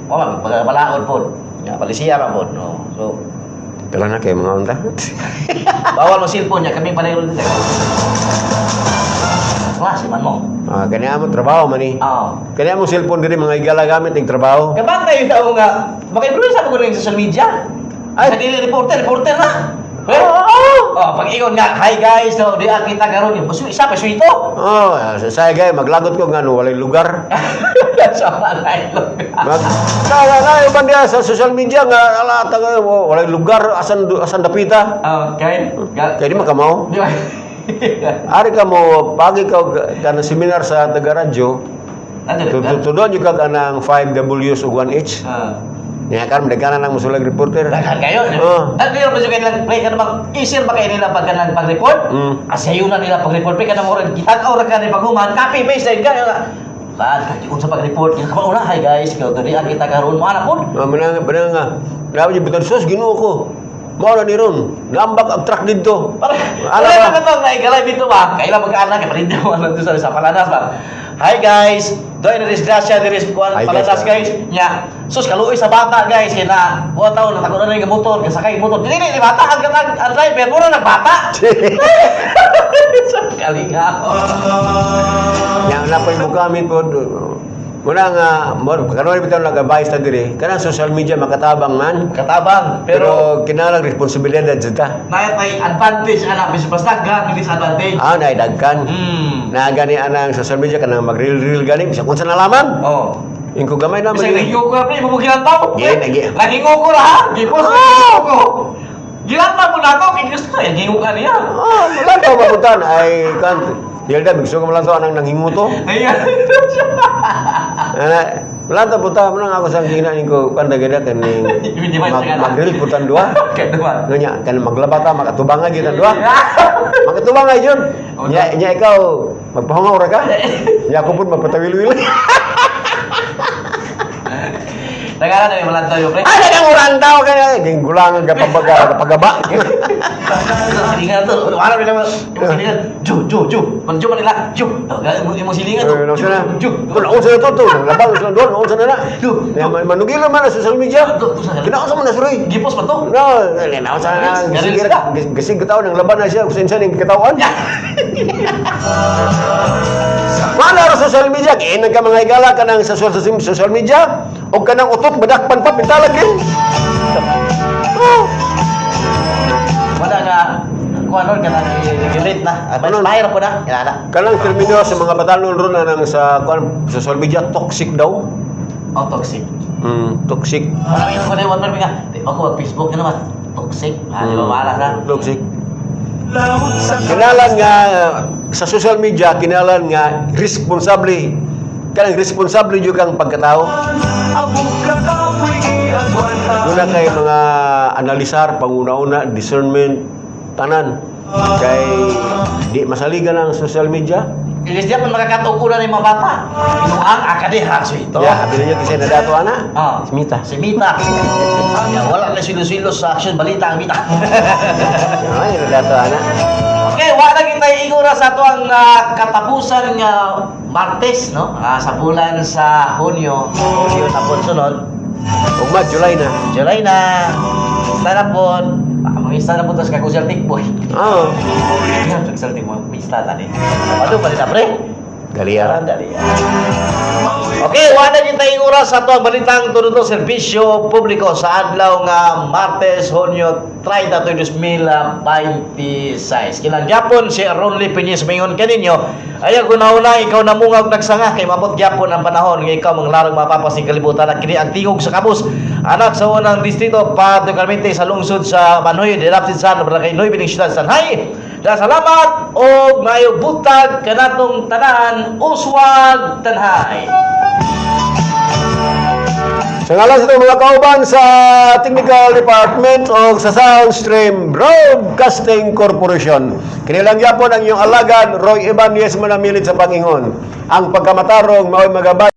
balaod pod. Ya palisiya ra pod. So Kala na kay mga unta. bawal mo cellphone niya kami pareho dito. Klase man mo. Kanya mo trabaho man ni. Kanya mo cellphone diri mga igala gamit ning trabaho. Kabantay daw nga. Maka-influence ako sa social media. Ay, sa daily reporter na. Oh, pag-ingon nga, hi guys, no, di kita karon yung buso isa pa suito. Oh, saya gay maglagot ko ngano walay lugar. Sa malay lugar. Kaya ba dia sa social media nga ala taga walay lugar asan dapita. Okay. Kaya di makamaw. Di ba? Ari ka mo pagi ka kana seminar sa taga radyo. Tudon juga kanang 5Ws ug 1H. Ya kan mereka nang musulag reporter. Dagan kayo. At nila pa juga play ka namang isir ba kayo nila pag kanang pag-report? Asayo na nila pag-report pa kanang oras kita ora ka ni paghuman copy paste dahil kayo nga. Bad ka sa pag-report nga kauna hi guys ikaw diri kita karon mo ana pod. Menang nga. Dapat betul sus Ginoo ko. Mao na ni ron. Nambak ang truck dito. Ala ka to na igalay dito ba? Kaila mag-ana ka parinda mo ano sa palanas ba. Hi guys, doy na disgrasya diri sa kuan palanas guys. Nya, sus kaluoy sa bata guys kay na buwan taon natako na ning motor, kasakay motor. Dili ni bata ang driver mo na nagbata. Sa kalinga. Nya na pa mo kami pod. Muna nga mo karon bitaw nag-advise ta diri. Kanang social media makatabang man. Katabang Pero kinalang responsibilidad ta. may advantage anak bis basta ga disadvantage. Naidagkan. Na gani anang social media kanang mag-reel gani bisa kun sa nalaman. Oh. Ingko gamay na Bisa nahingo ko pre mamugilan tao. Lagi. Nahingo ko ra ha. Gipos ko. Gilantan mo na ako kay Kristo ya gingo ka niya. Wala ka mabutan ay kan. Yelda bigso ka malanto anang nanghingo to. Ayan. Wala ta puta menang ako sang gina ningko kanda-gada kaning mag-reel putan dua. Kedua. Nya kan maglabata makatubang lagi tan dua. Makatubang ay jud. Nya ikaw magpahongaw ra ka. Nya ako pun magpatawil-wil. Tagalan na malantaw yo pre. Ay kang urang daw kay ginggulangan ka pagaba. Silingan to. Wala pila mo. Silingan. Ju. Manjo manila. Ju. Mo silingan to. Ju. Kun unsa na to labang sa doon unsa na na. Ya manugilo man sa social media. Kinaunsa man na suroy. Gipos pa to. No, na sa gisig gitaw nang laban na siya kung sinsa ning kitawan. Wala ra social media kay nang ka mga igala ka nang sa social media o kanang utot badakpan pa pintalag din. Wala nga kuanon ka na relate na. Mahir po na. Kilala. Kanang termino sa mga batanon ron na nang sa social media toxic daw. Oh, toxic. Toxic. Wala yung ko na yung nga. Ako Facebook na naman. Toxic. Di ba maala ka? Toxic. Kinalan nga sa social media kinalan nga responsable kanang responsable jud kang pagkatao. Muna kay mga analisar panguna-una discernment tanan kay di masaligan ang social media. Ilis dia pun makakatukunan ng mga bata. Inuang akadeha so ito. Ya, abili niyo kasi na dato ana. Smita. Si Mita. Ya, wala na silo-silo sa action balita ang Mita. Ay, na dato ana. Okay, wala kita igura sa ito ang katapusan nga Martes, no? Sa bulan sa Hunyo na po sunod. Ugma July na. July na. Sana po. Mamista na po ito sa kakuseltik boy. Oo. Kakuseltik mo. Mamista na rin. Ano pa rin na pre? Galiaran. Okay, wala kita yung oras sa ito ang balitang tunod ng serbisyo publiko sa adlaw nga Martes, Hunyo 30, 2026. Kilang gyapon si Ronly Piñez mayon kaninyo. Ayaw ko na ikaw namungag nagsanga kay mabot gyapon ang panahon nga ikaw manglarong mapapas ni kalibutan at kini ang tingog sa kabus. Anak sa unang distrito particularmente sa lungsod sa Manoy, Dirapsin San, Barangay Noy, Bining Siyudad, Sanhay. Da salamat o mayo butag kanatong tanan uswag tanhay. Sa ngalan sa itong mga kauban sa Technical Department o sa Soundstream Broadcasting Corporation, kinilang yapon ang iyong alagad Roy Ibanez manamilit sa Pangingon. Ang pagkamatarong mao'y magabay